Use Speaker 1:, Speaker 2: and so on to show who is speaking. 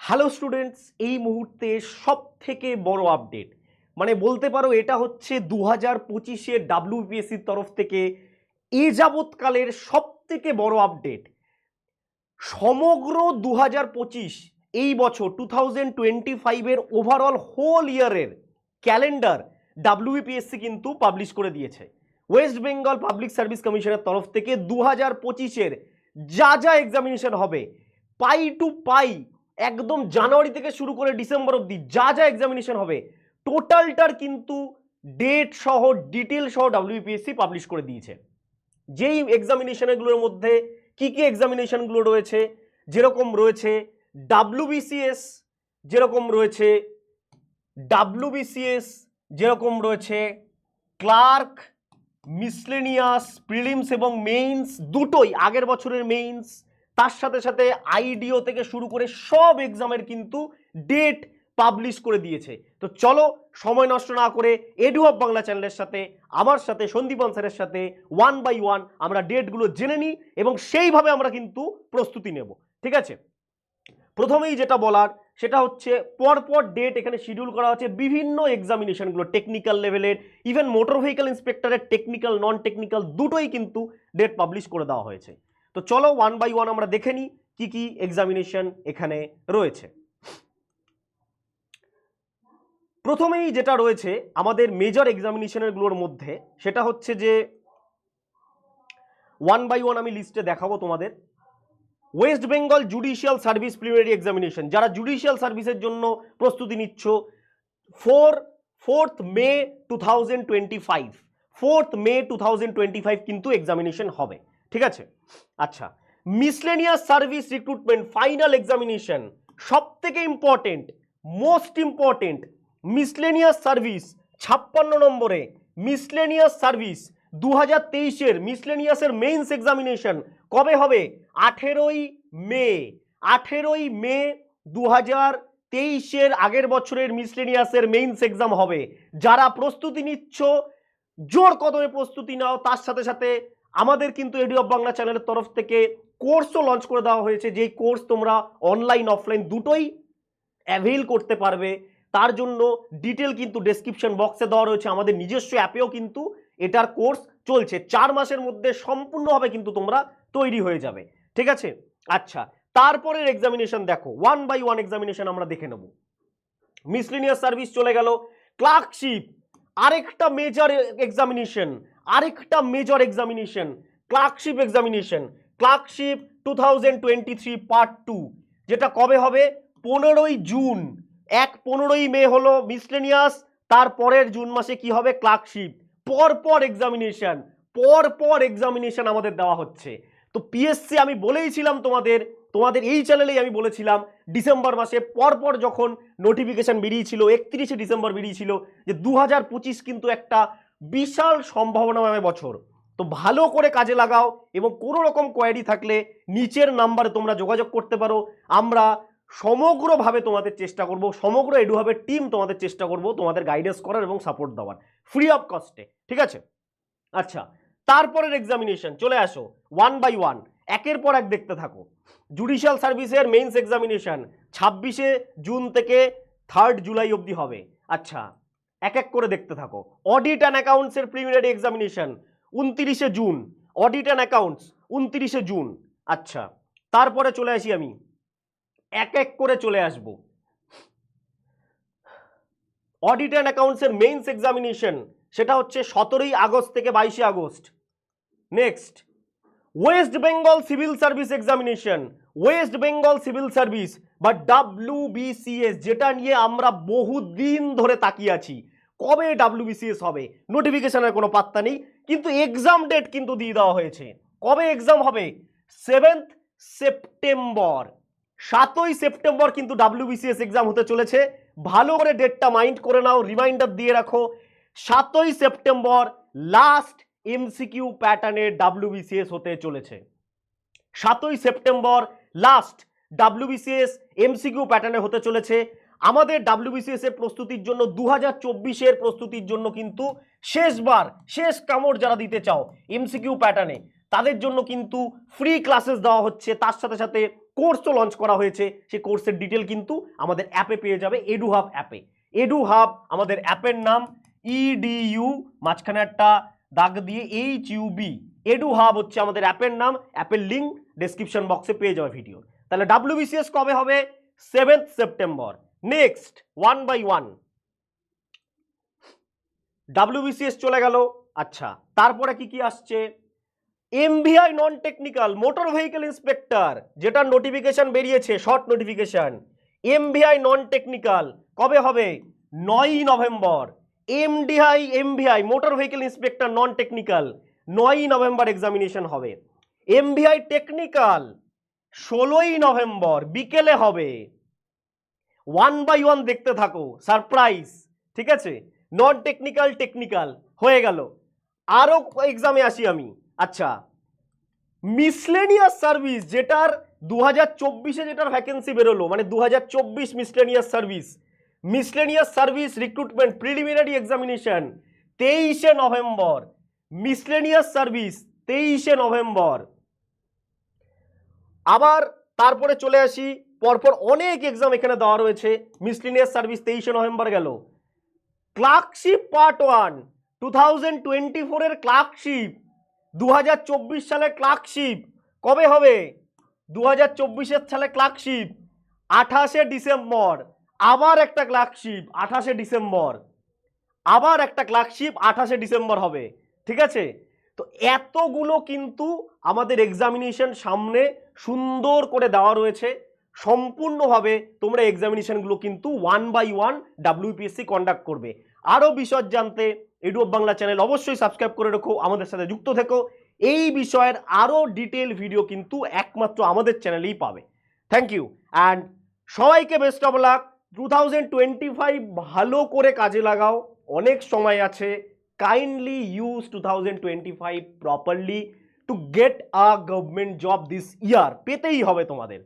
Speaker 1: Hello students, এই মুহূর্তে সব থেকে বড় আপডেট মানে বলতে পারো এটা হচ্ছে 2025-এর ডাব্লিউবিপিএসসির তরফ থেকে এ যাবৎকালের সব থেকে বড় আপডেট। সমগ্র 2025 এই বছর 2025-এর ওভারঅল হোল ইয়ারের ক্যালেন্ডার ডাব্লিউবিপিএসসি কিন্তু পাবলিশ করে দিয়েছে। ওয়েস্ট বেঙ্গল পাবলিক সার্ভিস কমিশনের তরফ থেকে 2025-এর যা যা এক্সামিনেশন হবে পাই টু পাই, একদম জানুয়ারি থেকে শুরু করে ডিসেম্বর অবধি যা যা এক্সামিনেশন হবে টোটালটার কিন্তু ডেট সহ ডিটেল সহ ডাব্লিউবিপিএসসি পাবলিশ করে দিয়েছে। যেই এক্সামিনেশনগুলোর মধ্যে কি কি এক্সামিনেশনগুলো রয়েছে, যেরকম রয়েছে ডাব্লিউবিসিএস, যেরকম রয়েছে যেরকম রয়েছে ক্লার্ক, মিসলেনিয়াস, প্রিলিমস এবং মেইনস দুটোই আগের বছরের মেইনস, তার সাথে সাথে আইডিও থেকে শুরু করে সব এক্সামের কিন্তু ডেট পাবলিশ করে দিয়েছে। তো চলো সময় নষ্ট না করে এডুহাব বাংলা চ্যানেলের সাথে আমার সাথে সন্দীপন স্যারের সাথে ওয়ান বাই ওয়ান আমরা ডেটগুলো জেনে নিই এবং সেইভাবে আমরা কিন্তু প্রস্তুতি নেব। ঠিক আছে, প্রথমেই যেটা বলার সেটা হচ্ছে পরপর ডেট এখানে শিডিউল করা হচ্ছে বিভিন্ন এক্সামিনেশনগুলো, টেকনিক্যাল লেভেলের, ইভেন মোটর ভেহিক্যাল ইন্সপেক্টরের টেকনিক্যাল নন টেকনিক্যাল দুটোই কিন্তু ডেট পাবলিশ করে দেওয়া হয়েছে। তো চলো ওয়ান বাই ওয়ান আমরা দেখে নিই কি কি এক্সামিনেশন এখানে রয়েছে। প্রথমেই যেটা রয়েছে আমাদের মেজর এক্সামিনেশনগুলোর মধ্যে সেটা হচ্ছে যে ওয়ান বাই ওয়ান আমি লিস্টে দেখাবো তোমাদের। West Bengal judicial service preliminary examination, যারা জুডিশিয়াল সার্ভিসের জন্য প্রস্তুতি নিচ্ছ, 4th মে 2025 কিন্তু এক্সামিনেশন হবে। ঠিক আছে, আচ্ছা, miscellaneous service recruitment final examination, সব থেকে important, most important, miscellaneous service 56 নম্বরে মিসলেনিয়াস সার্ভিস 2023-এর মিসলেনিয়াসের মেইনস এক্সামিনেশন কবে হবে? 18ই মে 2023-এর আগের বছরের মিসলেনিয়াসের মেইনস এক্সাম হবে। যারা প্রস্তুতি নিচ্ছ জোর কদমে প্রস্তুতি নাও, তার সাথে সাথে আমাদের কিন্তু এডুহাব বাংলা চ্যানেলের তরফ থেকে কোর্সও লঞ্চ করে দেওয়া হয়েছে, যেই কোর্স তোমরা অনলাইন অফলাইন দুটোই অ্যাভেল করতে পারবে। তার জন্য ডিটেল কিন্তু ডেসক্রিপশন বক্সে দেওয়া রয়েছে, আমাদের নিজস্ব অ্যাপেও কিন্তু এটার কোর্স চলছে। 4 মাসের মধ্যে সম্পূর্ণভাবে কিন্তু তোমরা তৈরি হয়ে যাবে। ঠিক আছে, আচ্ছা, তারপরের এক্সামিনেশন দেখো, ওয়ান বাই ওয়ান এক্সামিনেশন আমরা দেখে নেব। মিসলেনিয়াস সার্ভিস চলে গেল, ক্লার্কশিপ আরেকটা মেজর এক্সামিনেশন, ক্লার্কশিপ 2023 পার্ট 2, যেটা কবে হবে? 15ই জুন। 15ই মে হলো মিসলেনিয়াস, তারপরের জুন মাসে কি হবে? ক্লার্কশিপ। পরপর এক্সামিনেশন আমাদের দেওয়া হচ্ছে। তো পিএসসি আমি বলেইছিলাম তোমাদের এই চ্যানেলেই আমি বলেছিলাম ডিসেম্বর মাসে পরপর যখন নোটিফিকেশন বেরিয়েছিল, 31শে ডিসেম্বর বেরিয়েছিল, যে 2025 কিন্তু একটা বিশাল সম্ভাবনাময় বছর। তো ভালো করে কাজে লাগাও এবং কোনো রকম কোয়ারি থাকলে নিচের নাম্বারে তোমরা যোগাযোগ করতে পারো। আমরা সমগ্রভাবে তোমাদের চেষ্টা করব, সমগ্র এডুহাবের টিম তোমাদের চেষ্টা করব তোমাদের গাইডেন্স করার এবং সাপোর্ট দেওয়ার ফ্রি অফ কস্টে। ঠিক আছে, আচ্ছা, তারপরের এক্সামিনেশন চলে আসো ওয়ান বাই ওয়ান, একের পর এক দেখতে থাকো। জুডিশিয়াল সার্ভিসের মেইনস এক্সামিনেশন 26শে জুন থেকে 3rd জুলাই অবধি হবে। আচ্ছা, এক এক করে দেখতে থাকো। অডিট অ্যান্ড অ্যাকাউন্টসের প্রিলিমিনারি এক্সামিনেশন 29শে জুন, অডিট অ্যান্ড অ্যাকাউন্টস 29শে জুন। আচ্ছা, তারপরে চলে আসি, আমি এক এক করে চলে আসব। অডিট অ্যান্ড অ্যাকাউন্টসের মেইনস এক্সামিনেশন সেটা হচ্ছে 17ই আগস্ট থেকে 22শে August. Next, West Bengal civil service examination, West Bengal civil service বা ডাব্লিউবিসিএস, যেটা নিয়ে আমরা বহুদিন ধরে তাকিয়ে আছি কবে ডাব্লিউবিসিএস হবে। নোটিফিকেশনের কোনো পাত্তা নেই, কিন্তু এক্সাম ডেট কিন্তু দিয়ে দেওয়া হয়েছে। কবে এক্সাম হবে? 7th সেপ্টেম্বর, 7ই সেপ্টেম্বর কিন্তু ডাব্লিউবিসিএস এক্সাম হতে চলেছে। ভালো করে ডেটটা মাইন্ড করে নাও, রিমাইন্ডার দিয়ে রাখো। 7ই সেপ্টেম্বর লাস্ট এমসিকিউ প্যাটার্নের ডাব্লিউবিসিএস হতে চলেছে। 7ই সেপ্টেম্বর লাস্ট ডাব্লিউবিসিএস এমসিকিউ প্যাটার্নে হতে চলেছে। আমাদের ডাব্লিউবিসিএস এর প্রস্তুতির জন্য 2024-এর প্রস্তুতির জন্য কিন্তু শেষ কামড় যারা দিতে চাও এমসিকিউ প্যাটার্নে, তাদের জন্য কিন্তু ফ্রি ক্লাসেস দেওয়া হচ্ছে। তার সাথে সাথে কোর্সও লঞ্চ করা হয়েছে, সেই কোর্সের ডিটেল কিন্তু আমাদের অ্যাপে পেয়ে যাবে, এডুহাব অ্যাপে। এডুহাব আমাদের অ্যাপের নাম, EDU মাঝখানে একটা দাগ দিয়ে HUB, এডুহাব হচ্ছে আমাদের অ্যাপের নাম। অ্যাপের লিঙ্ক ডেসক্রিপশন বক্সে পেয়ে যাবে ভিডিও। তাহলে WBCS কবে হবে? 7th September. Next 1 by 1 WBCS চলে গেল। আচ্ছা, তারপরে কি কি আসছে? MVI non technical motor vehicle inspector, যেটা নোটিফিকেশন বেরিয়েছে, short notification. MVI non technical কবে হবে? 9ই November. MVI motor vehicle inspector non technical 9ই নভেম্বর এক্সামিনেশন হবে। MVI টেকনিক্যাল 16ই নভেম্বর বিকেলে হবে। 1 by 1 দেখতে থাকো, সারপ্রাইজ। ঠিক আছে, নন টেকনিক্যাল টেকনিক্যাল হয়ে গেল। আরো এক্সামে আসি আমি। আচ্ছা, মিসলেনিয়াস সার্ভিস, যেটার 2024-এ যেটার ভ্যাকেন্সি বেরোলো, মানে 2024 miscellaneous service recruitment preliminary examination 23শে নভেম্বর। মিসলেনিয়াস সার্ভিস 23শে নভেম্বর। আবার তারপরে চলে আসি, পরপর অনেক এক্সাম এখানে দেওয়া রয়েছে। মিসলেনিয়াস সার্ভিস 23শে নভেম্বর গেল। ক্লার্কশিপ পার্ট 1 2024 এর ক্লার্কশিপ, 2024 সালে ক্লার্কশিপ কবে হবে? 2024 সালে ক্লার্কশিপ 28শে ডিসেম্বর। আবার একটা ক্লার্কশিপ 28শে ডিসেম্বর। আবার একটা ক্লার্কশিপ 28শে ডিসেম্বর হবে। ঠিক আছে, তো এতগুলো কিন্তু আমাদের এক্সামিনেশন সামনে সুন্দর করে দেওয়া রয়েছে। সম্পূর্ণভাবে তোমরা এক্সামিনেশনগুলো কিন্তু 1 by 1 WPSC কন্ডাক্ট করবে। আরও বিশদ জানতে এডুহাব বাংলা চ্যানেল অবশ্যই সাবস্ক্রাইব করে রেখো, আমাদের সাথে যুক্ত থেকো। এই বিষয়ের আরও ডিটেল ভিডিও কিন্তু একমাত্র আমাদের চ্যানেলেই পাবে। থ্যাংক ইউ অ্যান্ড সবাইকে বেস্ট অফ লাক। 2025 ভালো করে কাজে লাগাও, অনেক সময় আছে। Kindly use 2025 properly to get a government job this ইয়ার। পেতেই হবে তোমাদের।